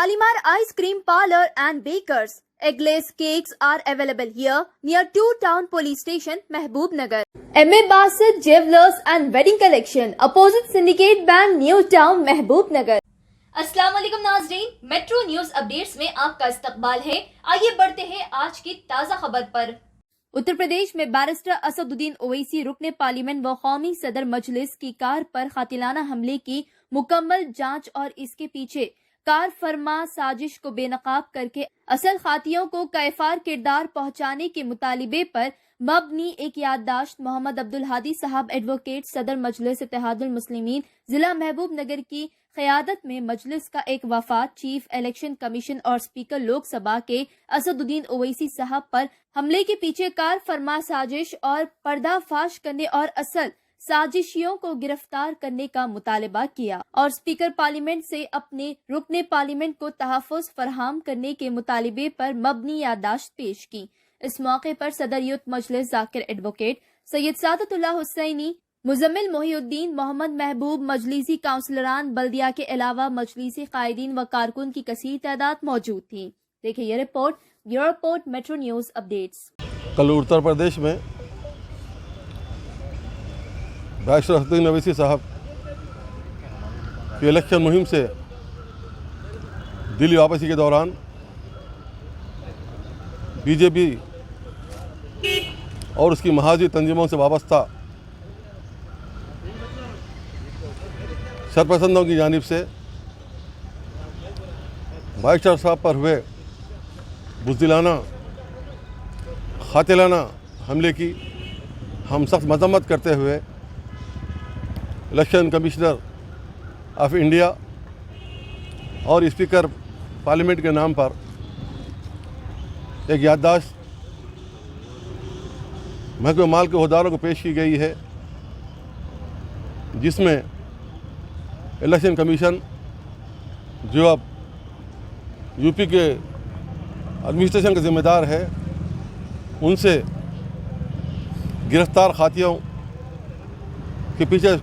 Shalimar Ice Cream Parlor and Bakers. Eggless cakes are available here near 2 Town Police Station, Mehboob Nagar. M.A. Bassett Jewelers and Wedding Collection, opposite Syndicate Bank, New Town, Mehboob Nagar. अस्सलाम वालेकुम नाज़रीन, metro news updates में आपका इस्तकबाल है। आइए बढ़ते हैं आज की ताज़ा खबर पर। उत्तर प्रदेश में बैरिस्टर असदुद्दीन ओवैसी रुकने पार्लियामेंट व कौमी सदर मजलिस की कार पर कातिलाना हमले की मुकम्मल जांच और इसके पीछे कार फरमा साजिश को बेनकाब करके असल खातियों को कैफार किरदार पहुंचाने के मुतालिबे पर मबनी एक याददाश्त मोहम्मद अब्दुल हादी साहब एडवोकेट सदर मजलिस इत्तेहादुल मुस्लिमीन जिला महबूब नगर की क़यादत में मजलिस का एक वफाद चीफ इलेक्शन कमीशन और स्पीकर लोकसभा के असदुद्दीन ओवैसी साहब पर हमले के पीछे कार फरमा साजिश और पर्दाफाश करने और असल साजिशियों को गिरफ्तार करने का मुतालबा किया और स्पीकर पार्लियामेंट से अपने रुकने पार्लियामेंट को तहफ़्फ़ुज़ फराहम करने के मुतालिबे पर मबनी याददाश्त पेश की। इस मौके पर सदर यूथ मजलिस जाकिर एडवोकेट सैयद सादतुल्लाह हुसैनी, मुजम्मिल मोहिउद्दीन, मोहम्मद महबूब, मजलिसी काउंसलरान बल्दिया के अलावा मजलिसी कायदीन व कारकुन की कसीर तादाद मौजूद थी। देखिए ये report, bureau report, metro news updates. कल उत्तर प्रदेश में बैरिस्टर असदुद्दीन ओवैसी साहब की इलेक्शन मुहिम से दिल्ली वापसी के दौरान बीजेपी और उसकी महाजी तंजीमों से वाबस्ता शरपसंदों की जानिब से बैरिस्टर साहब पर हुए बुज़दिलाना कातिलाना हमले की हम सख्त मजम्मत करते हुए इलेक्शन कमिश्नर ऑफ इंडिया और स्पीकर पार्लियामेंट के नाम पर एक याददाश्त महकमे माल के अहदेदारों को पेश की गई है, जिसमें इलेक्शन कमीशन जो अब यूपी के एडमिनिस्ट्रेशन का ज़िम्मेदार है, उनसे गिरफ्तार खातियों के पीछे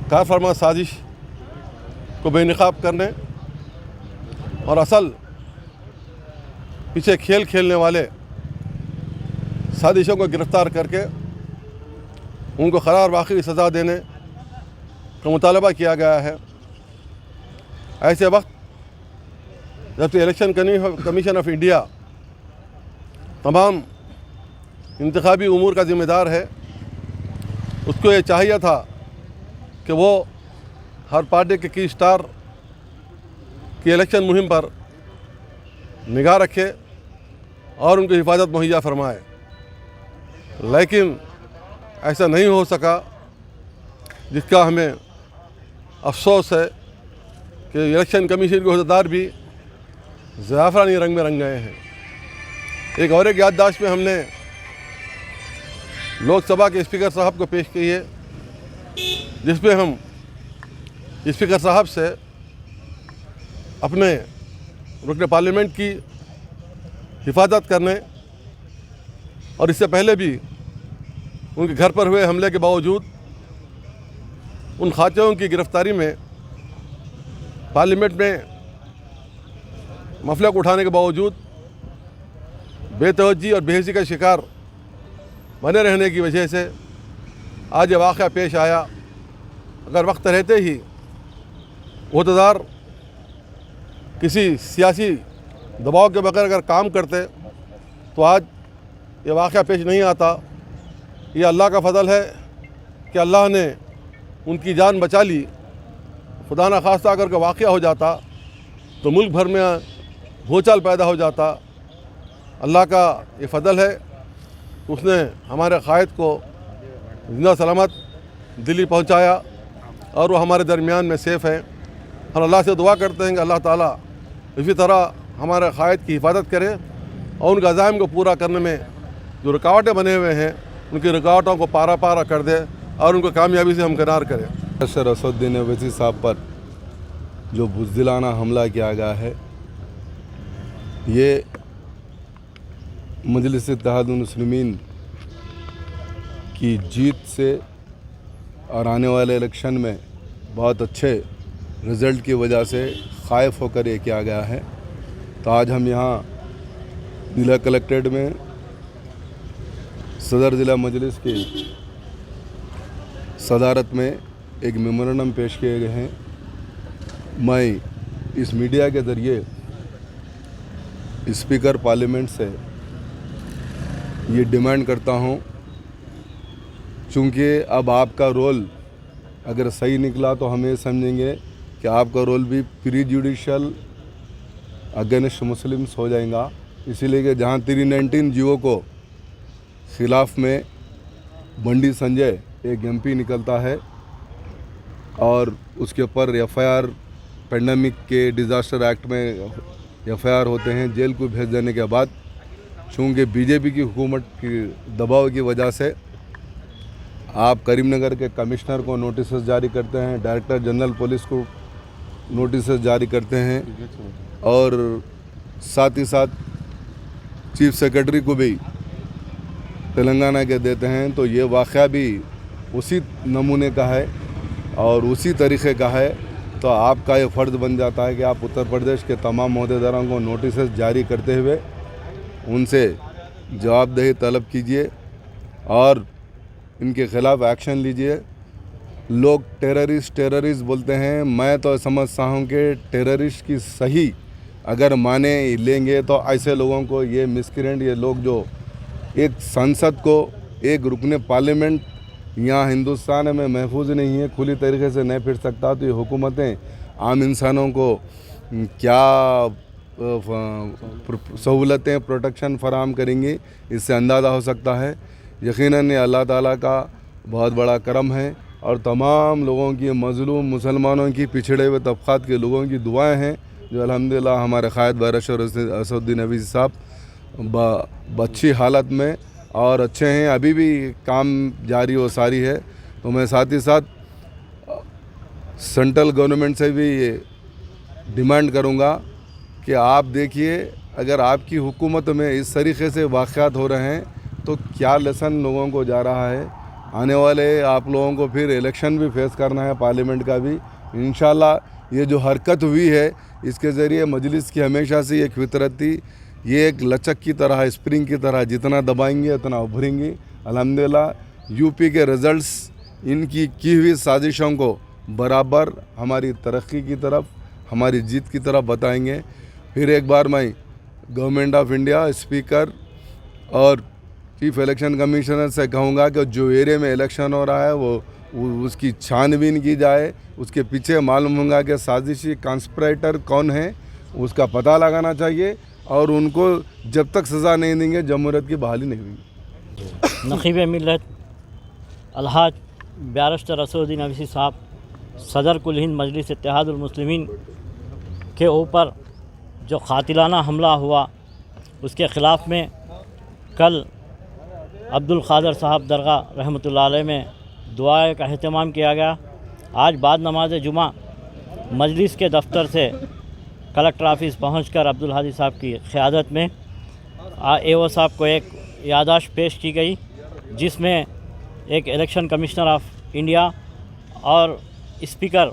कार फरमा साजिश को बेनकाब करने और असल पीछे खेल खेलने वाले साजिशों को गिरफ्तार करके उनको क़रार वाक़ई सज़ा देने का मुतालबा किया गया है। ऐसे वक्त जबकि इलेक्शन कमीशन ऑफ इंडिया तमाम इंतखाबी उमूर का ज़िम्मेदार है, उसको ये चाहिए था कि वो हर पार्टी के की स्टार की इलेक्शन मुहिम पर निगाह रखे और उनकी हिफाजत मुहैया फरमाए, लेकिन ऐसा नहीं हो सका, जिसका हमें अफसोस है कि इलेक्शन कमीशन के अहदेदार भी ज़ाफ़रानी रंग में रंग गए हैं। एक और एक याददाश्त में हमने लोकसभा के स्पीकर साहब को पेश की है, जिसमें हम स्पीकर साहब से अपने रुकने पार्लियामेंट की हिफाजत करने और इससे पहले भी उनके घर पर हुए हमले के बावजूद उन खातियों की गिरफ्तारी में पार्लियामेंट में मफलक उठाने के बावजूद बेतवज्जी और बेहिसी का शिकार बने रहने की वजह से आज ये वाक़या पेश आया। अगर वक्त रहते ही अहदेदार किसी सियासी दबाव के बगैर अगर काम करते तो आज ये वाक़या पेश नहीं आता। ये अल्लाह का फ़ज़ल है कि अल्लाह ने उनकी जान बचा ली। खुदा न खास्ता अगर का वाक़या हो जाता तो मुल्क भर में भूचाल पैदा हो जाता। अल्लाह का ये फ़ज़ल है, उसने हमारे क़ायद को जिंदा सलामत दिल्ली पहुंचाया और वो हमारे दरमियान में सेफ़ हैं। हम अल्लाह से दुआ करते हैं कि अल्लाह ताला इसी तरह हमारे क़ायद की हिफाजत करे और उनके अज़ाइम को पूरा करने में जो रुकावटें बने हुए हैं उनकी रुकावटों को पारा पारा कर दे और उनको कामयाबी से हमकिनार करें। बैरिस्टर असदुद्दीन ओवैसी साहब पर जो बुज़दिलाना हमला किया गया है, ये मजलिस इत्तेहादुल मुस्लिमीन की जीत से और आने वाले इलेक्शन में बहुत अच्छे रिज़ल्ट की वजह से ख़ाइफ होकर ये किया गया है। तो आज हम यहाँ ज़िला कलेक्ट्रेट में सदर ज़िला मजलिस की सदारत में एक मेमोरेंडम पेश किए गए हैं। मैं इस मीडिया के ज़रिए स्पीकर पार्लियामेंट से ये डिमांड करता हूँ, चूँकि अब आपका रोल अगर सही निकला तो हम ये समझेंगे कि आपका रोल भी प्री जुडिशल अगेंस्ट मुस्लिम्स हो जाएगा। इसीलिए कि जहाँ 319 जीवों को ख़िलाफ़ में बंडी संजय एक MP निकलता है और उसके ऊपर FIR पेंडेमिक के डिज़ास्टर एक्ट में FIR होते हैं। जेल को भेज देने के बाद चूँकि बीजेपी की हुकूमत की दबाव की वजह से आप करीमनगर के कमिश्नर को नोटिस जारी करते हैं, डायरेक्टर जनरल पुलिस को नोटिस जारी करते हैं और साथ ही साथ चीफ सेक्रेटरी को भी तेलंगाना के देते हैं। तो ये वाक़या भी उसी नमूने का है और उसी तरीक़े का है। तो आपका ये फ़र्ज़ बन जाता है कि आप उत्तर प्रदेश के तमाम ओहदेदारों को नोटिस जारी करते हुए उनसे जवाबदेही तलब कीजिए और इनके ख़िलाफ़ एक्शन लीजिए। लोग टेररिस्ट बोलते हैं, मैं तो समझता हूँ कि टेररिस्ट की सही अगर माने लेंगे तो ऐसे लोगों को ये मिसक्रेंट, ये लोग जो एक संसद को, एक रुकने पार्लियामेंट यहाँ हिंदुस्तान में महफूज नहीं है, खुली तरीके से नहीं फिर सकता, तो ये हुकूमतें आम इंसानों को क्या सहूलतें, प्रोटेक्शन फराहम करेंगी, इससे अंदाज़ा हो सकता है। यकीनन ये अल्लाह ताला का बहुत बड़ा करम है और तमाम लोगों की, मज़लूम मुसलमानों की, पिछड़े हुए तबक़ात के लोगों की दुआएं हैं जो अल्हम्दुलिल्लाह हमारे क़ायद बैरशर असदुद्दीन अवीज़ साहब अच्छी हालत में और अच्छे हैं, अभी भी काम जारी व सारी है। तो मैं साथ ही साथ सेंट्रल गवर्नमेंट से भी ये डिमांड करूँगा कि आप देखिए, अगर आपकी हुकूमत में इस तरीक़े से वाक़यात हो रहे हैं तो क्या लेसन लोगों को जा रहा है। आने वाले आप लोगों को फिर इलेक्शन भी फेस करना है, पार्लियामेंट का भी। इंशाल्लाह ये जो हरकत हुई है इसके ज़रिए मजलिस की हमेशा से एक फितरत थी, ये एक लचक की तरह, स्प्रिंग की तरह, जितना दबाएंगे उतना उभरेंगी। अल्हम्दुलिल्लाह यूपी के रिज़ल्ट्स इनकी की हुई साजिशों को बराबर हमारी तरक्की की तरफ, हमारी जीत की तरफ बताएंगे। फिर एक बार मैं गवर्नमेंट ऑफ इंडिया, स्पीकर और चीफ इलेक्शन कमिश्नर से कहूँगा कि जो एरिया में इलेक्शन हो रहा है वो उसकी छानबीन की जाए, उसके पीछे मालूम होगा कि साजिशी कॉन्स्पिरेटर कौन है, उसका पता लगाना चाहिए और उनको जब तक सज़ा नहीं देंगे जमहूरियत की बहाली नहीं होगी। नक़ीब मिल्लत अलहाज बैरिस्टर असदुद्दीन अवीसी साहब सदर कुल हिंद मजलिस इत्तेहादुल मुस्लिमीन के ऊपर जो क़ातिलाना हमला हुआ उसके ख़िलाफ़ में कल अब्दुल क़ादिर साहब दरगाह रहमतुल्लाह अलैह में दुआ का अहतमाम किया गया। आज बाद नमाज जुमा मजलिस के दफ्तर से कलेक्टर ऑफिस पहुंचकर अब्दुल हादी साहब की क़यादत में AO साहब को एक याददाश्त पेश की गई, जिसमें एक इलेक्शन कमिश्नर ऑफ इंडिया और स्पीकर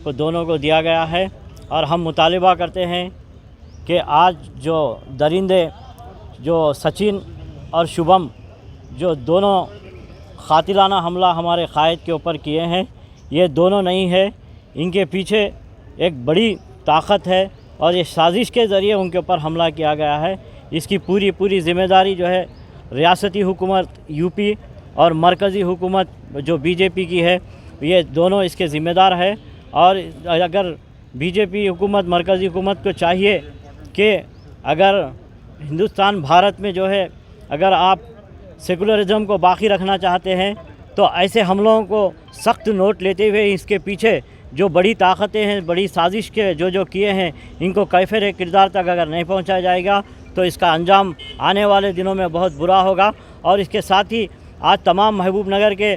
को दोनों को दिया गया है। और हम मुतालिबा करते हैं कि आज जो दरिंदे, जो सचिन और शुभम, जो दोनों क़ातिलाना हमला हमारे क़ायद के ऊपर किए हैं, ये दोनों नहीं है, इनके पीछे एक बड़ी ताकत है और ये साजिश के ज़रिए उनके ऊपर हमला किया गया है। इसकी पूरी ज़िम्मेदारी जो है रियासती हुकूमत यूपी और मरकज़ी हुकूमत जो बीजेपी की है, ये दोनों इसके ज़िम्मेदार है। और अगर बीजेपी हुकूमत, मरकज़ी हुकूमत को चाहिए कि अगर हिंदुस्तान भारत में जो है, अगर आप सेकुलरिज़म को बाकी रखना चाहते हैं तो ऐसे हमलों को सख्त नोट लेते हुए इसके पीछे जो बड़ी ताकतें हैं, बड़ी साजिश के जो किए हैं, इनको कैफिर किरदार तक अगर नहीं पहुंचाया जाएगा तो इसका अंजाम आने वाले दिनों में बहुत बुरा होगा। और इसके साथ ही आज तमाम महबूब नगर के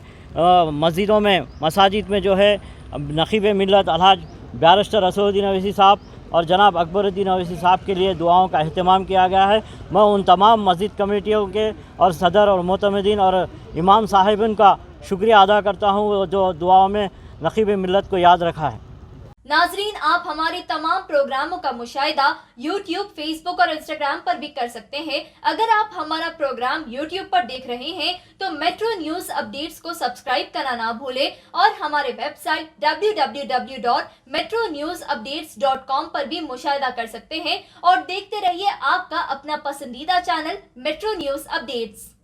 मस्जिदों में, मसाजिद में जो है नक़ीब मिल्लत अलहाज बैरिस्टर असदुद्दीन अवीसी साहब और जनाब अकबरुद्दीन अवीसी साहब के लिए दुआओं का अहतमाम किया गया है। मैं उन तमाम मस्जिद कमेटियों के और सदर और मोतमदीन और इमाम साहिबन का शुक्रिया अदा करता हूँ जो दुआओं में नक़ीब मिल्लत को याद रखा है। नाजरीन, आप हमारे तमाम प्रोग्रामों का मुशाहिदा YouTube, Facebook और Instagram पर भी कर सकते हैं। अगर आप हमारा प्रोग्राम YouTube पर देख रहे हैं तो मेट्रो न्यूज अपडेट्स को सब्सक्राइब करना ना भूलें और हमारे वेबसाइट www.metronewsupdates.com पर भी मुशाहिदा कर सकते हैं और देखते रहिए आपका अपना पसंदीदा चैनल मेट्रो न्यूज अपडेट्स।